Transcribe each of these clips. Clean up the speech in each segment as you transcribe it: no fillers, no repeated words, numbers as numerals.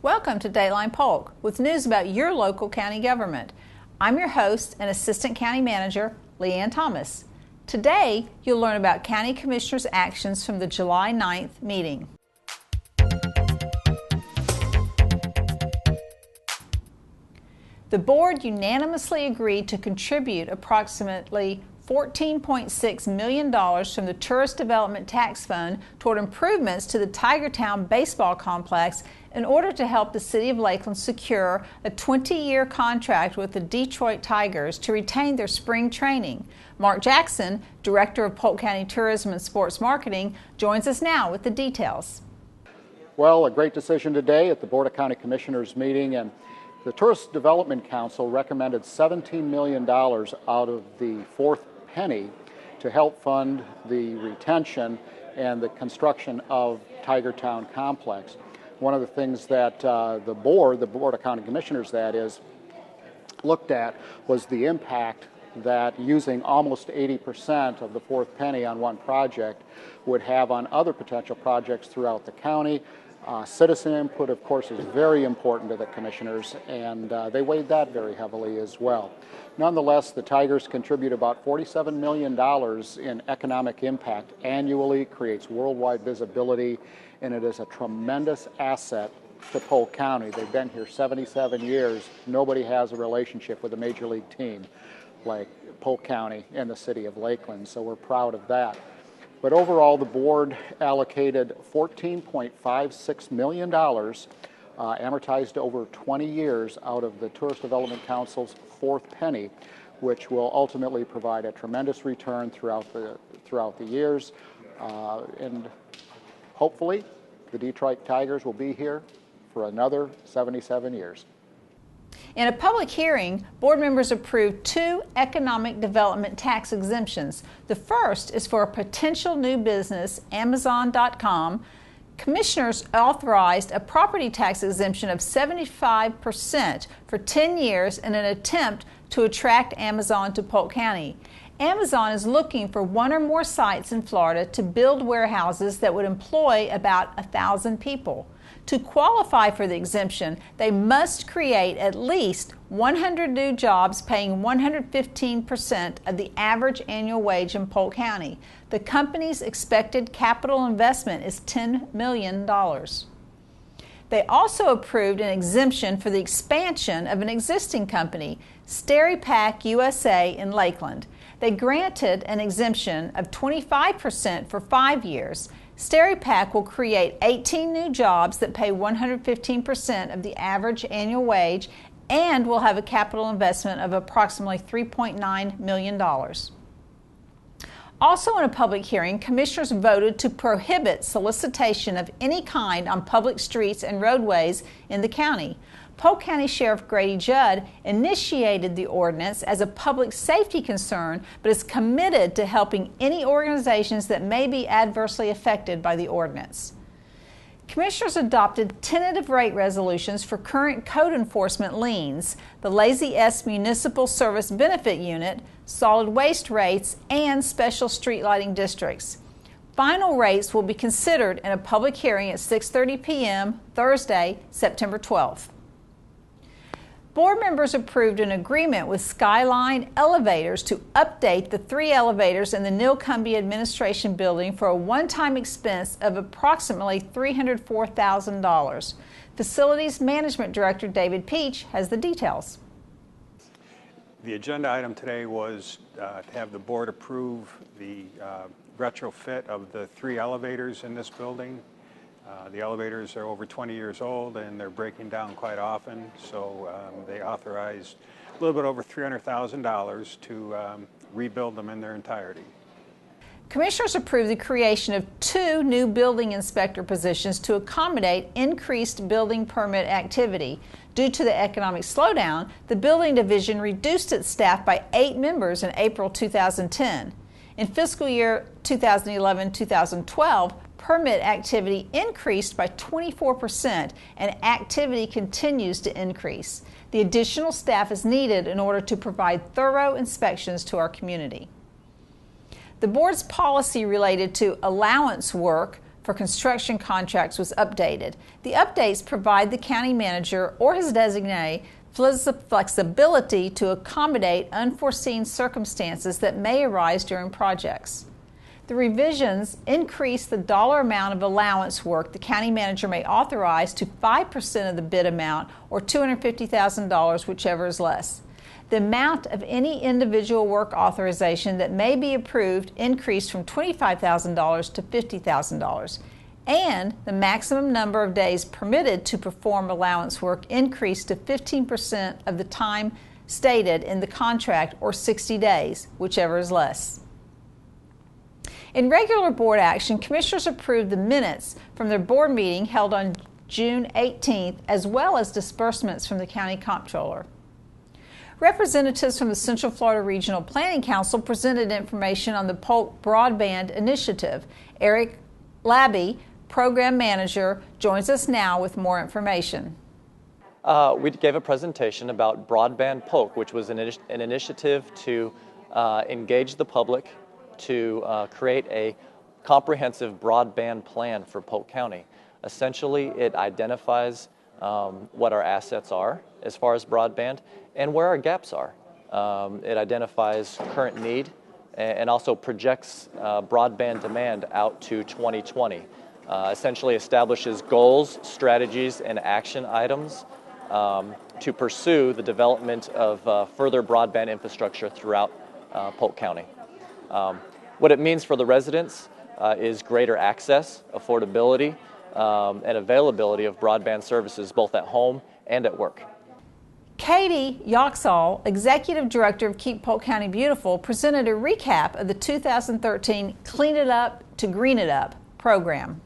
Welcome to Dateline Polk with news about your local county government. I'm your host and Assistant County Manager, Leanne Thomas. Today, you'll learn about County Commissioners' actions from the July 9th meeting. The board unanimously agreed to contribute approximately $14.6 million from the Tourist Development Tax Fund toward improvements to the Tigertown baseball complex in order to help the City of Lakeland secure a 20-year contract with the Detroit Tigers to retain their spring training. Mark Jackson, Director of Polk County Tourism and Sports Marketing, joins us now with the details. Well, a great decision today at the Board of County Commissioners meeting, and the Tourist Development Council recommended $17 million out of the fourth penny to help fund the retention and the construction of Tigertown complex. One of the things that the Board of County Commissioners that is, looked at was the impact that using almost 80% of the fourth penny on one project would have on other potential projects throughout the county. Citizen input, of course, is very important to the commissioners, and they weighed that very heavily as well. Nonetheless, the Tigers contribute about $47 million in economic impact annually, creates worldwide visibility, and it is a tremendous asset to Polk County. They've been here 77 years. Nobody has a relationship with a major league team like Polk County and the city of Lakeland, so we're proud of that. But overall, the board allocated $14.56 million amortized over 20 years out of the Tourist Development Council's fourth penny, which will ultimately provide a tremendous return throughout the years. And hopefully, the Detroit Tigers will be here for another 77 years. In a public hearing, board members approved two economic development tax exemptions. The first is for a potential new business, Amazon.com. Commissioners authorized a property tax exemption of 75% for 10 years in an attempt to attract Amazon to Polk County. Amazon is looking for one or more sites in Florida to build warehouses that would employ about 1,000 people. To qualify for the exemption, they must create at least 100 new jobs paying 115% of the average annual wage in Polk County. The company's expected capital investment is $10 million. They also approved an exemption for the expansion of an existing company, SteriPack USA in Lakeland. They granted an exemption of 25% for 5 years. SteriPack will create 18 new jobs that pay 115% of the average annual wage and will have a capital investment of approximately $3.9 million. Also in a public hearing, commissioners voted to prohibit solicitation of any kind on public streets and roadways in the county. Polk County Sheriff Grady Judd initiated the ordinance as a public safety concern, but is committed to helping any organizations that may be adversely affected by the ordinance. Commissioners adopted tentative rate resolutions for current code enforcement liens, the Lazy S Municipal Service Benefit Unit, solid waste rates, and special street lighting districts. Final rates will be considered in a public hearing at 6:30 p.m. Thursday, September 12th. Board members approved an agreement with Skyline Elevators to update the 3 elevators in the Nilcumbia Administration Building for a one-time expense of approximately $304,000. Facilities Management Director David Peach has the details. The agenda item today was to have the board approve the retrofit of the 3 elevators in this building. The elevators are over 20 years old and they're breaking down quite often, so they authorized a little bit over $300,000 to rebuild them in their entirety. Commissioners approved the creation of 2 new building inspector positions to accommodate increased building permit activity. Due to the economic slowdown, the building division reduced its staff by 8 members in April 2010. In fiscal year 2011-2012, permit activity increased by 24% and activity continues to increase. The additional staff is needed in order to provide thorough inspections to our community. The board's policy related to allowance work for construction contracts was updated. The updates provide the county manager or his designee flexibility to accommodate unforeseen circumstances that may arise during projects. The revisions increase the dollar amount of allowance work the county manager may authorize to 5% of the bid amount or $250,000, whichever is less. The amount of any individual work authorization that may be approved increased from $25,000 to $50,000. And the maximum number of days permitted to perform allowance work increased to 15% of the time stated in the contract or 60 days, whichever is less. In regular board action, commissioners approved the minutes from their board meeting held on June 18th, as well as disbursements from the county comptroller. Representatives from the Central Florida Regional Planning Council presented information on the Polk Broadband Initiative. Eric Labbe, Program Manager, joins us now with more information. We gave a presentation about Broadband Polk, which was an initiative to engage the public to create a comprehensive broadband plan for Polk County. Essentially, it identifies what our assets are as far as broadband and where our gaps are. It identifies current need and also projects broadband demand out to 2020. Essentially establishes goals, strategies, and action items to pursue the development of further broadband infrastructure throughout Polk County. What it means for the residents is greater access, affordability, and availability of broadband services both at home and at work. Katie Yoxall, Executive Director of Keep Polk County Beautiful, presented a recap of the 2013 Clean It Up to Green It Up program.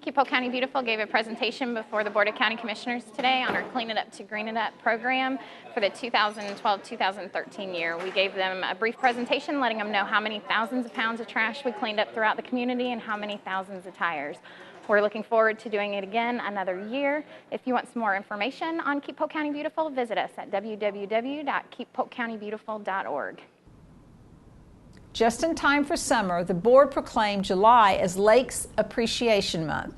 Keep Polk County Beautiful gave a presentation before the Board of County Commissioners today on our Clean It Up to Green It Up program for the 2012-2013 year. We gave them a brief presentation letting them know how many thousands of pounds of trash we cleaned up throughout the community and how many thousands of tires. We're looking forward to doing it again another year. If you want some more information on Keep Polk County Beautiful, visit us at www.keeppolkcountybeautiful.org. Just in time for summer, the board proclaimed July as Lakes Appreciation Month.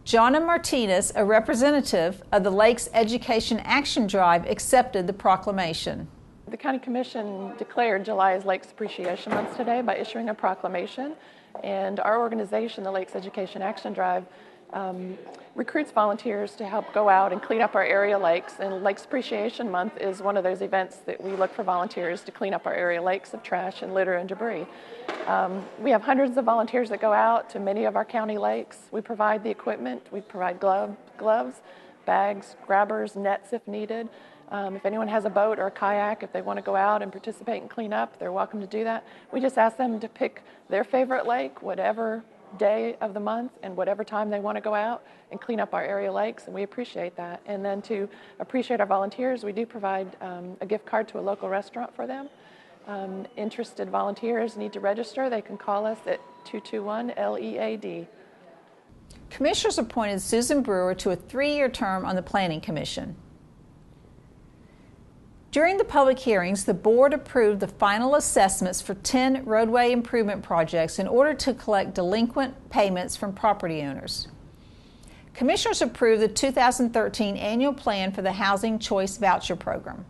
Johnna Martinez, a representative of the Lakes Education Action Drive, accepted the proclamation. The County Commission declared July as Lakes Appreciation Month today by issuing a proclamation, and our organization, the Lakes Education Action Drive, recruits volunteers to help go out and clean up our area lakes, and Lakes Appreciation Month is one of those events that we look for volunteers to clean up our area lakes of trash and litter and debris. We have hundreds of volunteers that go out to many of our county lakes. We provide the equipment, we provide gloves, bags, grabbers, nets if needed. If anyone has a boat or a kayak, if they want to go out and participate and clean up, they're welcome to do that. We just ask them to pick their favorite lake, whatever day of the month and whatever time they want to go out and clean up our area lakes, and we appreciate that. And then to appreciate our volunteers, we do provide a gift card to a local restaurant for them. Interested volunteers need to register. They can call us at 221-LEAD. Commissioners appointed Susan Brewer to a 3-year term on the Planning Commission. During the public hearings, the board approved the final assessments for 10 roadway improvement projects in order to collect delinquent payments from property owners. Commissioners approved the 2013 annual plan for the Housing Choice Voucher Program.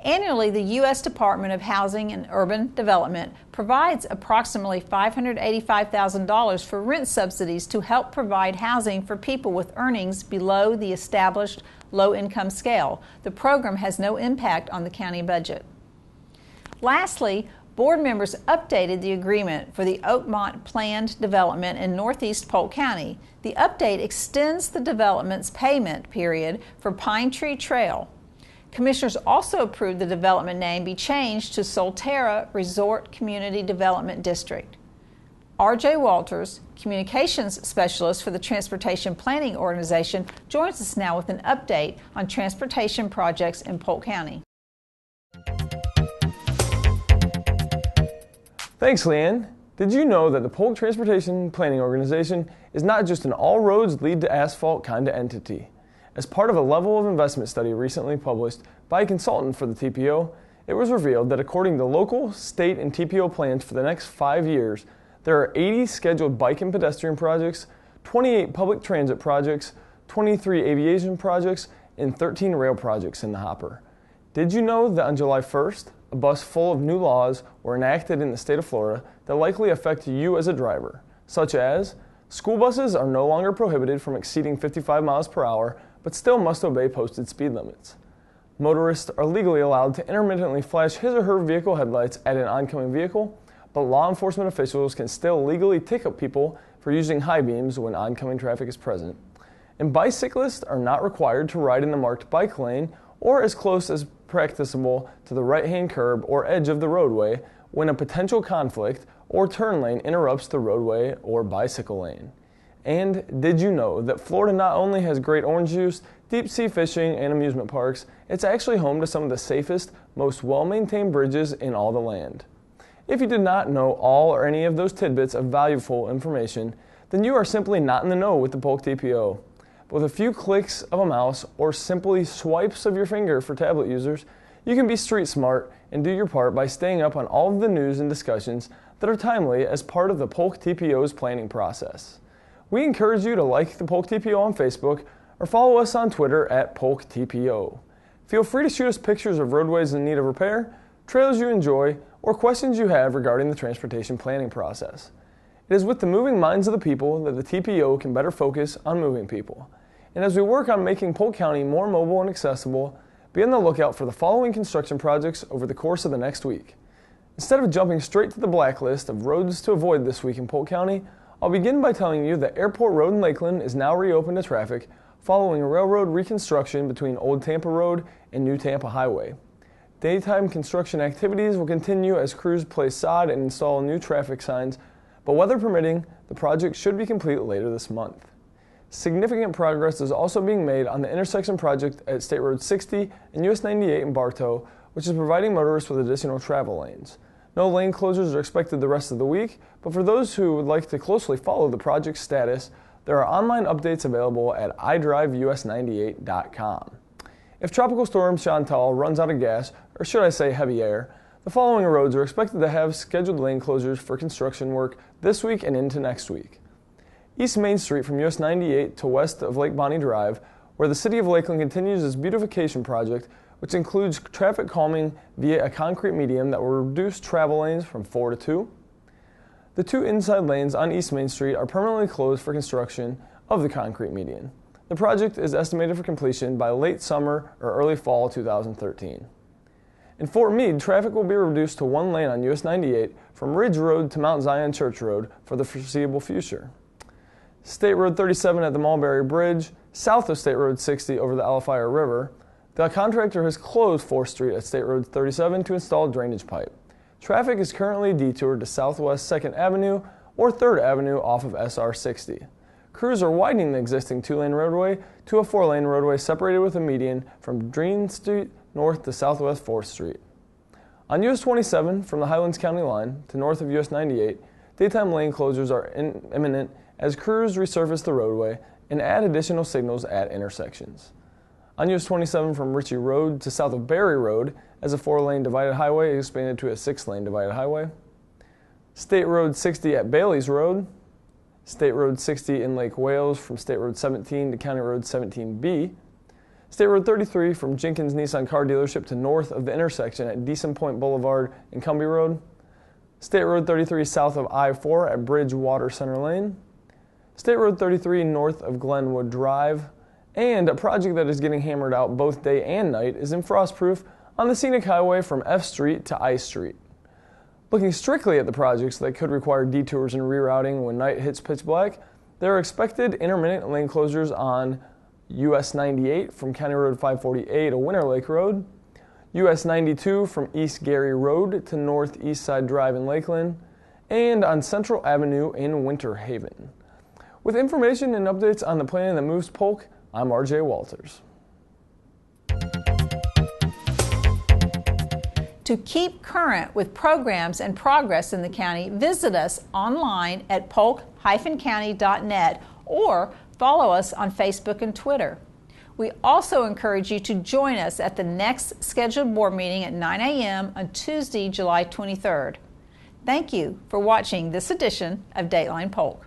Annually, the U.S. Department of Housing and Urban Development provides approximately $585,000 for rent subsidies to help provide housing for people with earnings below the established low-income scale. The program has no impact on the county budget. Lastly, board members updated the agreement for the Oakmont planned development in northeast Polk County. The update extends the development's payment period for Pine Tree Trail. Commissioners also approved the development name be changed to Solterra Resort Community Development District. R.J. Walters, Communications Specialist for the Transportation Planning Organization, joins us now with an update on transportation projects in Polk County. Thanks, Leanne. Did you know that the Polk Transportation Planning Organization is not just an all roads lead to asphalt kind of entity? As part of a level of investment study recently published by a consultant for the TPO, it was revealed that according to local, state, and TPO plans for the next 5 years, There are 80 scheduled bike and pedestrian projects, 28 public transit projects, 23 aviation projects, and 13 rail projects in the hopper. Did you know that on July 1st, a bus full of new laws were enacted in the state of Florida that likely affect you as a driver, such as school buses are no longer prohibited from exceeding 55 miles per hour, but still must obey posted speed limits. Motorists are legally allowed to intermittently flash his or her vehicle headlights at an oncoming vehicle, but law enforcement officials can still legally ticket people for using high beams when oncoming traffic is present. And bicyclists are not required to ride in the marked bike lane or as close as practicable to the right-hand curb or edge of the roadway when a potential conflict or turn lane interrupts the roadway or bicycle lane. And did you know that Florida not only has great orange juice, deep sea fishing, and amusement parks, it's actually home to some of the safest, most well-maintained bridges in all the land. If you did not know all or any of those tidbits of valuable information, then you are simply not in the know with the Polk TPO. But with a few clicks of a mouse or simply swipes of your finger for tablet users, you can be street smart and do your part by staying up on all of the news and discussions that are timely as part of the Polk TPO's planning process. We encourage you to like the Polk TPO on Facebook or follow us on Twitter at Polk TPO. Feel free to shoot us pictures of roadways in need of repair, trails you enjoy, or questions you have regarding the transportation planning process. It is with the moving minds of the people that the TPO can better focus on moving people. And as we work on making Polk County more mobile and accessible, be on the lookout for the following construction projects over the course of the next week. Instead of jumping straight to the blacklist of roads to avoid this week in Polk County, I'll begin by telling you that Airport Road in Lakeland is now reopened to traffic following a railroad reconstruction between Old Tampa Road and New Tampa Highway. Daytime construction activities will continue as crews place sod and install new traffic signs, but weather permitting, the project should be complete later this month. Significant progress is also being made on the intersection project at State Road 60 and US 98 in Bartow, which is providing motorists with additional travel lanes. No lane closures are expected the rest of the week, but for those who would like to closely follow the project status, there are online updates available at idriveus98.com. If Tropical Storm Chantal runs out of gas, or should I say heavy air, the following roads are expected to have scheduled lane closures for construction work this week and into next week. East Main Street from US 98 to west of Lake Bonnie Drive, where the City of Lakeland continues its beautification project, which includes traffic calming via a concrete median that will reduce travel lanes from 4 to 2. The 2 inside lanes on East Main Street are permanently closed for construction of the concrete median. The project is estimated for completion by late summer or early fall 2013. In Fort Meade, traffic will be reduced to 1 lane on US 98 from Ridge Road to Mount Zion Church Road for the foreseeable future. State Road 37 at the Mulberry Bridge, south of State Road 60 over the Alafire River, the contractor has closed 4th Street at State Road 37 to install drainage pipe. Traffic is currently detoured to Southwest 2nd Avenue or 3rd Avenue off of SR 60. Crews are widening the existing 2-lane roadway to a 4-lane roadway separated with a median from Green Street north to Southwest 4th Street. On US 27 from the Highlands County line to north of US 98, daytime lane closures are imminent as crews resurface the roadway and add additional signals at intersections. On US 27 from Ritchie Road to south of Berry Road, as a 4-lane divided highway is expanded to a 6-lane divided highway. State Road 60 at Bailey's Road, State Road 60 in Lake Wales from State Road 17 to County Road 17B, State Road 33 from Jenkins Nissan Car Dealership to north of the intersection at Decent Point Boulevard and Cumbie Road, State Road 33 south of I-4 at Bridgewater Center Lane, State Road 33 north of Glenwood Drive, and a project that is getting hammered out both day and night is in Frostproof on the Scenic Highway from F Street to I Street. Looking strictly at the projects that could require detours and rerouting when night hits pitch black, there are expected intermittent lane closures on US 98 from County Road 540A to Winter Lake Road, US 92 from East Gary Road to North East Side Drive in Lakeland, and on Central Avenue in Winter Haven. With information and updates on the plan that moves Polk, I'm RJ Walters. To keep current with programs and progress in the county, visit us online at polk-county.net or follow us on Facebook and Twitter. We also encourage you to join us at the next scheduled board meeting at 9 a.m. on Tuesday, July 23rd. Thank you for watching this edition of Dateline Polk.